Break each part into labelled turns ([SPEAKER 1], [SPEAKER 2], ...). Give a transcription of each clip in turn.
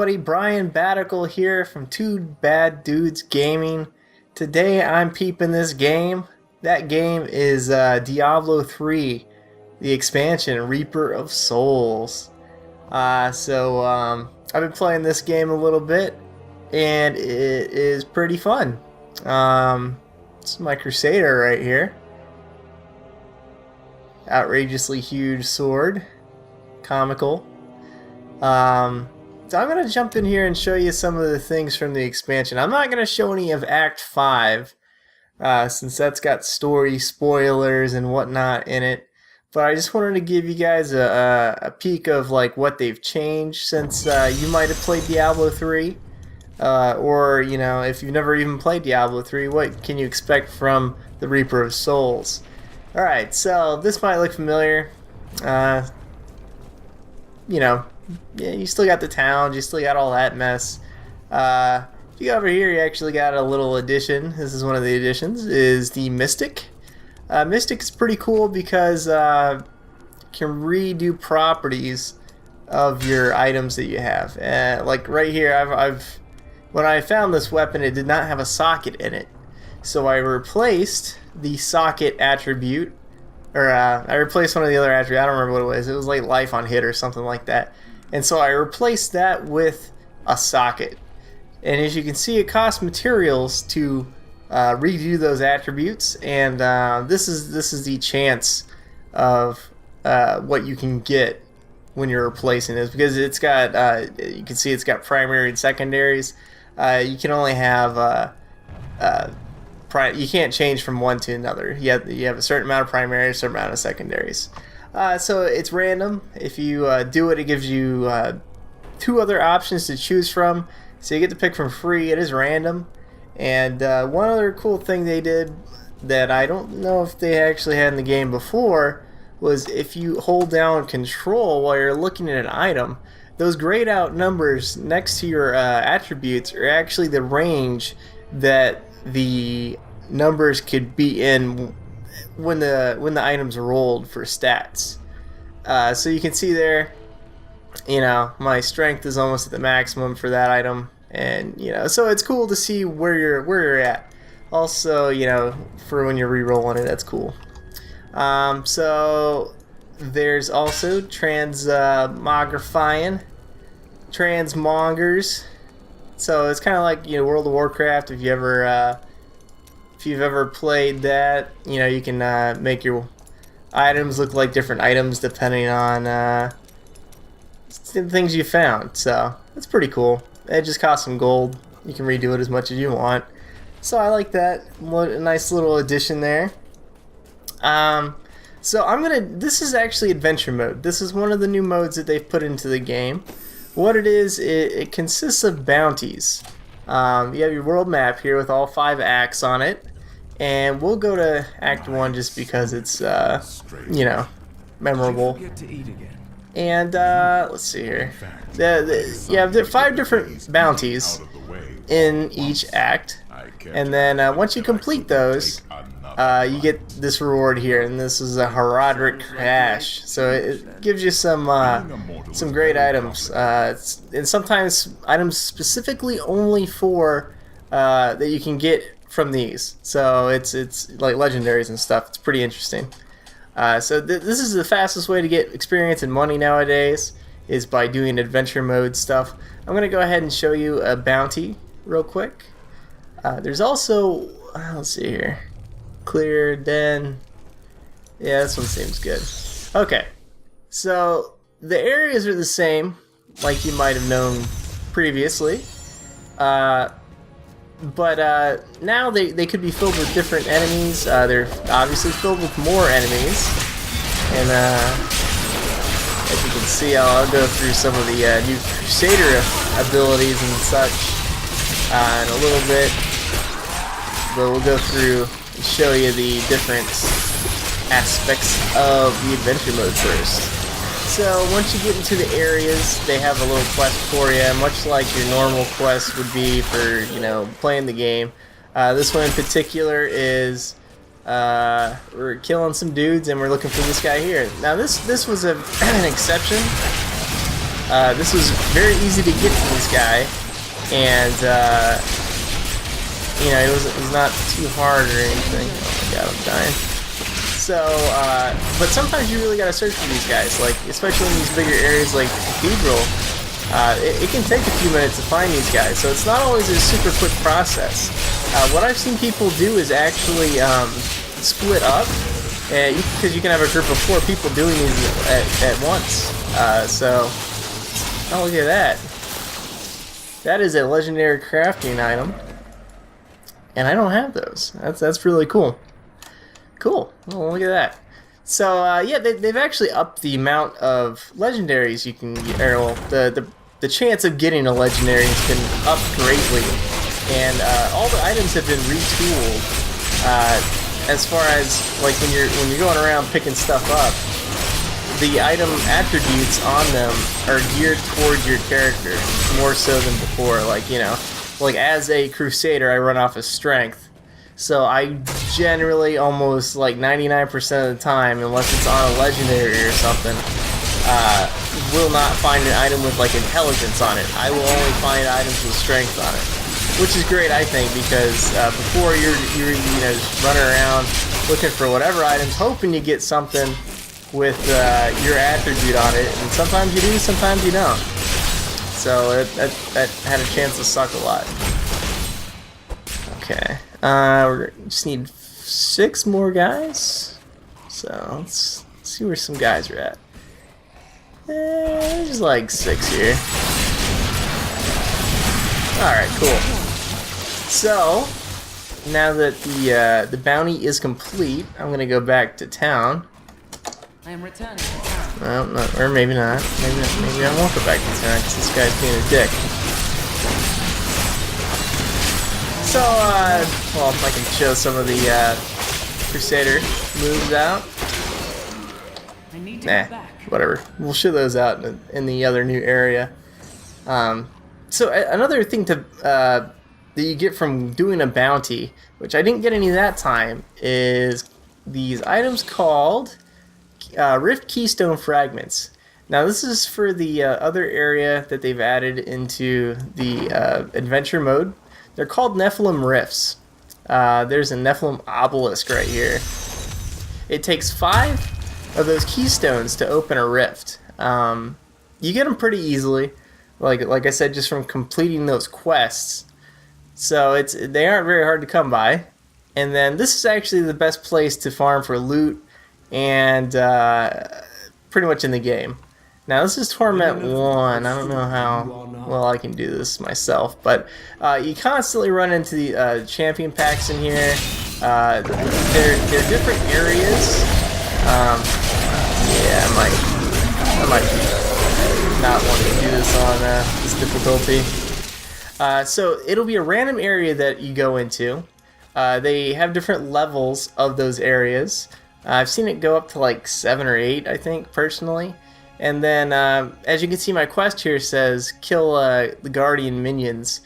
[SPEAKER 1] everybody, Brian Batical here from Two Bad Dudes Gaming. Today I'm peeping this game. That game is Diablo 3, the expansion, Reaper of Souls. I've been playing this game a little bit, and it is pretty fun. This is my Crusader right here. Outrageously huge sword. Comical. So I'm going to jump in here and show you some of the things from the expansion. I'm not going to show any of Act 5, since that's got story spoilers and whatnot in it. But I just wanted to give you guys a peek of like what they've changed since you might have played Diablo 3. Or, you know, if you've never even played Diablo 3, what can you expect from the Reaper of Souls? Alright, so this might look familiar. You know, yeah, you still got the towns, you still got all that mess. If you go over here, you actually got a little addition. This is one of the additions, is the Mystic. Mystic is pretty cool because you can redo properties of your items that you have. Like right here, when I found this weapon, it did not have a socket in it. So I replaced the socket attribute, or I replaced one of the other attributes. I don't remember what it was. It was like life on hit or something like that. And so I replaced that with a socket. And as you can see, it costs materials to redo those attributes. And this is the chance of what you can get when you're replacing this, because it's got you can see it's got primary and secondaries. You can only have you can't change from one to another. You have a certain amount of primaries, a certain amount of secondaries. So it's random. If you do it, it gives you two other options to choose from. So you get to pick from free. It is random. And one other cool thing they did that I don't know if they actually had in the game before was if you hold down control while you're looking at an item, those grayed out numbers next to your attributes are actually the range that the numbers could be in when the items rolled for stats. So you can see there, you know, my strength is almost at the maximum for that item, and you know, so it's cool to see where you're at. Also, you know, for when you're re-rolling it, that's cool. So there's also transmogifying, transmongers. So it's kind of like, you know, World of Warcraft. If you've ever played that, you know, you can make your items look like different items depending on the things you found. So that's pretty cool. It just costs some gold. You can redo it as much as you want. So I like that. What a nice little addition there. This is actually adventure mode. This is one of the new modes that they've put into the game. What it is, it consists of bounties. You have your world map here with all 5 acts on it. And we'll go to Act 1 just because it's, you know, memorable. And, let's see here. You have 5 different bounties in each act. And then once you complete those, you get this reward here. And this is a Herodic Crash. So it gives you some great items. And sometimes items specifically only for, that you can get from these. So it's like legendaries and stuff. It's pretty interesting. So this is the fastest way to get experience and money nowadays, is by doing adventure mode stuff. I'm gonna go ahead and show you a bounty real quick. There's also, let's see here, clear den. Yeah, this one seems good. Okay, so the areas are the same, like you might have known previously. But now they could be filled with different enemies. They're obviously filled with more enemies. And as you can see, I'll go through some of the new Crusader abilities and such in a little bit. But we'll go through and show you the different aspects of the adventure mode first. So once you get into the areas, they have a little quest for you, much like your normal quest would be for, you know, playing the game. This one in particular is we're killing some dudes and we're looking for this guy here. Now this was an exception this was very easy to get to this guy, and you know, it was not too hard or anything. Oh my god, I'm dying. So, but sometimes you really gotta search for these guys, like, especially in these bigger areas like Cathedral. It can take a few minutes to find these guys, so it's not always a super quick process. What I've seen people do is actually split up, because you can have a group of 4 people doing these at once. So, oh, look at that. That is a legendary crafting item, and I don't have those. That's really cool. Cool. Well, look at that. So yeah, they've actually upped the amount of legendaries you can get, or well, the chance of getting a legendary has been upped greatly, and all the items have been retooled. As far as like when you're going around picking stuff up, the item attributes on them are geared towards your character more so than before. Like, you know, like as a Crusader, I run off of strength. So I generally, almost like 99% of the time, unless it's on a legendary or something, will not find an item with like intelligence on it. I will only find items with strength on it, which is great, I think, because before you're you know, just running around looking for whatever items, hoping you get something with your attribute on it, and sometimes you do, sometimes you don't. So that had a chance to suck a lot. Okay. We just need 6 more guys. So let's see where some guys are at. There's like 6 here. Alright, cool. So now that the bounty is complete, I'm gonna go back to town.
[SPEAKER 2] I am returning to town.
[SPEAKER 1] Well, no, or maybe not. Maybe I won't go back to town because this guy's being a dick. So, well, if I can show some of the Crusader moves out.
[SPEAKER 2] I need to
[SPEAKER 1] Nah,
[SPEAKER 2] go back.
[SPEAKER 1] whatever. We'll show those out in the other new area. So another thing that you get from doing a bounty, which I didn't get any that time, is these items called Rift Keystone Fragments. Now this is for the other area that they've added into the adventure mode. They're called Nephalem Rifts. There's a Nephalem obelisk right here. It takes 5 of those keystones to open a rift. You get them pretty easily, like I said, just from completing those quests. So they aren't very hard to come by. And then this is actually the best place to farm for loot and pretty much in the game. Now this is Torment 1. I don't know how well I can do this myself, but you constantly run into the champion packs in here. They're different areas. Yeah, I might not want to do this on this difficulty. So it'll be a random area that you go into. They have different levels of those areas. I've seen it go up to like 7 or 8, I think, personally. And then, as you can see, my quest here says kill the guardian minions.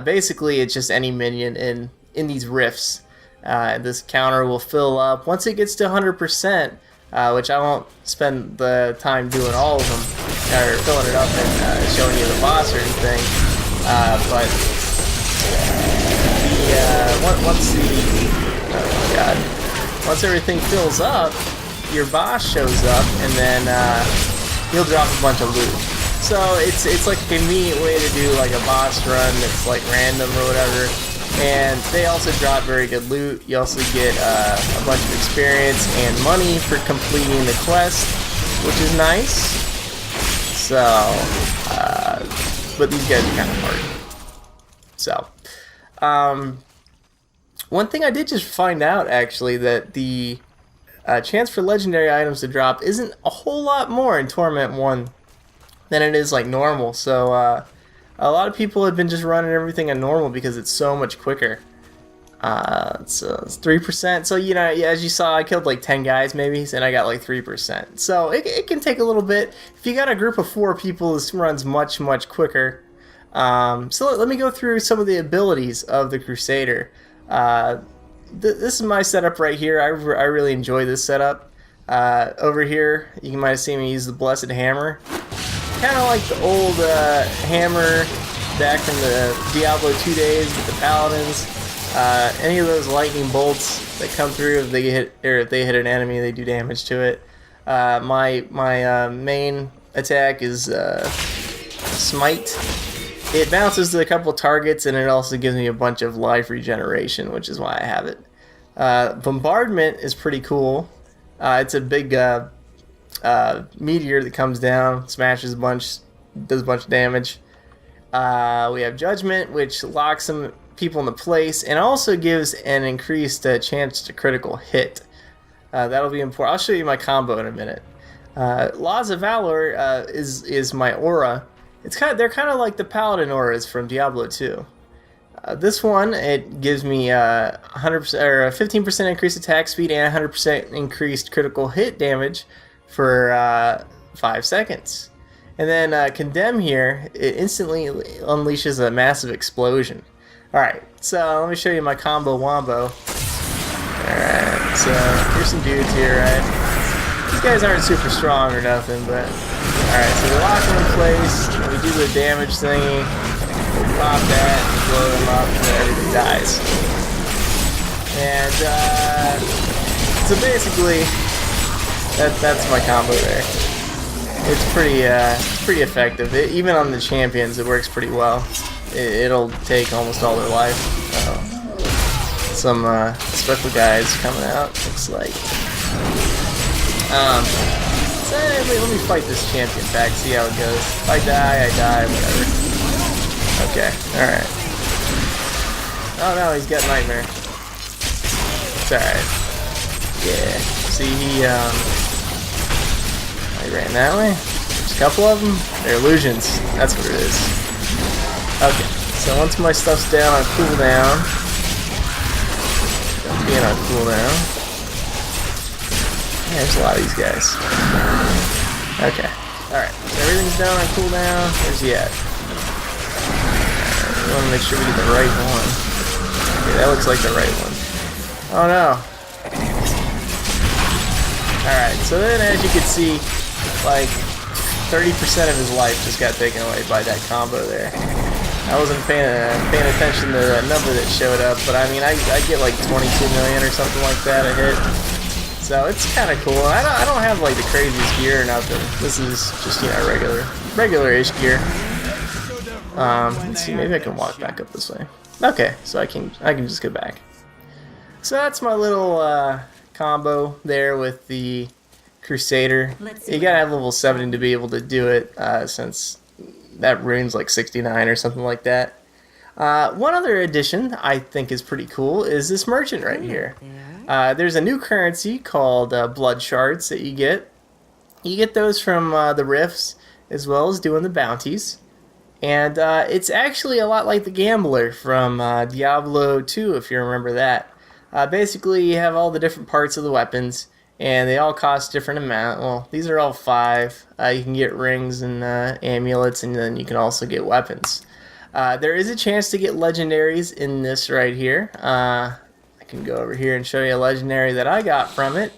[SPEAKER 1] Basically, it's just any minion in these rifts. This counter will fill up once it gets to 100%, which I won't spend the time doing all of them, or filling it up and showing you the boss or anything. But once everything fills up, your boss shows up, and then he'll drop a bunch of loot. So it's like a convenient way to do like a boss run that's like random or whatever. And they also drop very good loot. You also get a bunch of experience and money for completing the quest, which is nice. So, but these guys are kind of hard. So, one thing I did just find out actually, that the chance for legendary items to drop isn't a whole lot more in Torment 1 than it is like normal. So a lot of people have been just running everything on normal because it's so much quicker. So it's 3%. So, you know, as you saw, I killed like 10 guys maybe, and I got like 3%. So it can take a little bit. If you got a group of 4 people, this runs much quicker. So let me go through some of the abilities of the Crusader. This is my setup right here. I really enjoy this setup. Over here, you might have seen me use the Blessed Hammer. kind of like the old hammer back from the Diablo 2 days with the paladins. Any of those lightning bolts that come through, if they hit or if they hit an enemy, they do damage to it. My main attack is Smite. It bounces to a couple targets, and it also gives me a bunch of life regeneration, which is why I have it. Bombardment is pretty cool. It's a big meteor that comes down, smashes a bunch, does a bunch of damage. We have Judgment, which locks some people into place, and also gives an increased chance to critical hit. That'll be important. I'll show you my combo in a minute. Laws of Valor is my aura. They're kind of like the Paladin auras from Diablo 2. This one, it gives me 100% or 15% increased attack speed and 100% increased critical hit damage for 5 seconds. And then Condemn here, it instantly unleashes a massive explosion. Alright, so let me show you my combo wombo. Alright, so here's some dudes here, right? These guys aren't super strong or nothing, but... Alright, so we lock them in place, and we do the damage thingy, we pop that, and blow them up, and then everything dies. And, so basically, that's my combo there. It's pretty effective. Even on the champions, it works pretty well. It'll take almost all their life. Some special guys coming out, looks like. So let me fight this champion back, see how it goes. If I die, whatever. Okay, alright. Oh no, he's got Nightmare. It's alright. Yeah, see he ran that way. There's a couple of them. They're illusions, that's what it is. Okay, so once my stuff's down on cooldown, being on cooldown. Yeah, there's a lot of these guys. Okay, alright, so everything's down on cooldown. Where's he at? We want to make sure we get the right one. Okay, that looks like the right one. Oh no. Alright, so then as you can see, like 30% of his life just got taken away by that combo there. I wasn't paying attention to the number that showed up, but I mean, I get like 22 million or something like that a hit. So it's kind of cool. I don't have like the craziest gear or nothing. This is just, you know, regular-ish gear. Let's see, maybe I can walk back up this way. Okay, so I can just go back. So that's my little combo there with the Crusader. You gotta have level 7 to be able to do it, since that rune's like 69 or something like that. One other addition I think is pretty cool is this merchant right here. There's a new currency called blood shards that you get. You get those from the rifts as well as doing the bounties. And it's actually a lot like the gambler from Diablo 2, if you remember that. Basically, you have all the different parts of the weapons, and they all cost different amount. Well, these are all 5. You can get rings and amulets, and then you can also get weapons. There is a chance to get legendaries in this right here. I can go over here and show you a legendary that I got from it.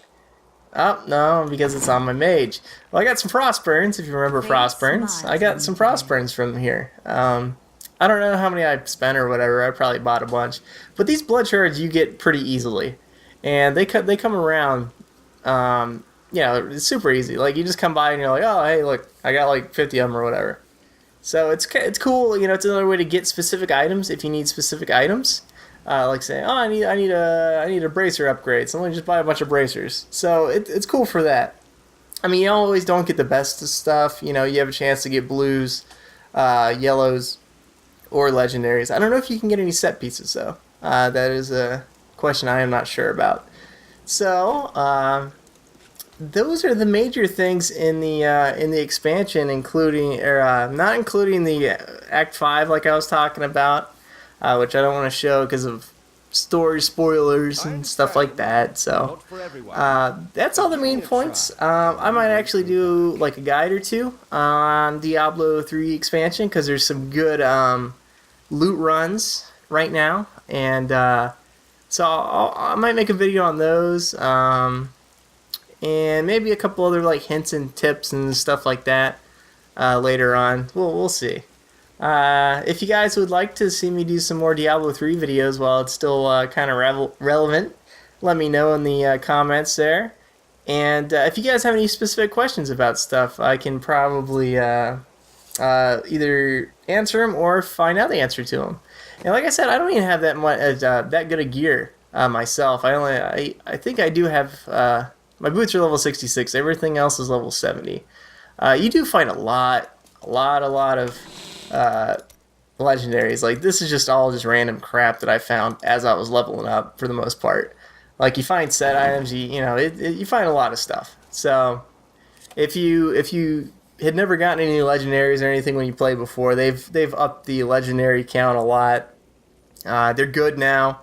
[SPEAKER 1] Oh, no, because it's on my mage. Well, I got some Frostburns, if you remember Frostburns. I got some Frostburns from here. I don't know how many I spent or whatever. I probably bought a bunch. But these blood shards you get pretty easily. And they come around, you know, it's super easy. Like, you just come by and you're like, oh, hey, look, I got like 50 of them or whatever. So it's cool, you know, it's another way to get specific items if you need specific items. Like saying, oh, I need a bracer upgrade, so let me just buy a bunch of bracers. So it's cool for that. I mean, you always don't get the best of stuff. You know, you have a chance to get blues, yellows, or legendaries. I don't know if you can get any set pieces though. That is a question I am not sure about. So those are the major things in the expansion, including not including the Act 5 like I was talking about. Which I don't want to show because of story spoilers and stuff like that. So that's all the main points. I might actually do like a guide or two on Diablo 3 expansion because there's some good loot runs right now, and so I might make a video on those, and maybe a couple other like hints and tips and stuff like that. later on. We'll see. If you guys would like to see me do some more Diablo 3 videos while it's still kind of relevant, let me know in the comments there. And if you guys have any specific questions about stuff, I can probably either answer them or find out the answer to them. And like I said, I don't even have that much that good a gear myself. I think I do have my boots are level 66. Everything else is level 70. You do find a lot of legendaries. Like this is just all just random crap that I found as I was leveling up for the most part. Like you find set items, you find a lot of stuff. So if you had never gotten any legendaries or anything when you played before, they've upped the legendary count a lot. They're good now.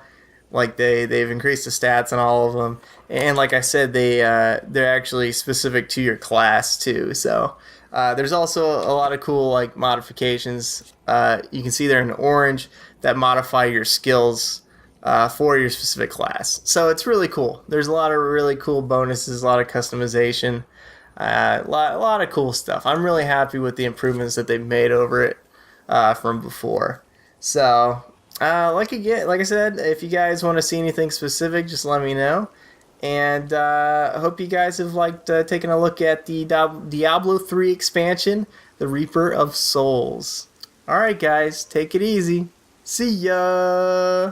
[SPEAKER 1] Like they've increased the stats on all of them, and like I said, they're actually specific to your class too. So there's also a lot of cool like modifications. You can see there in orange that modify your skills for your specific class. So it's really cool. There's a lot of really cool bonuses, a lot of customization, a lot of cool stuff. I'm really happy with the improvements that they've made over it from before. So like I said, if you guys want to see anything specific, just let me know. And I hope you guys have liked taking a look at the Diablo 3 expansion, the Reaper of Souls. Alright guys, take it easy. See ya!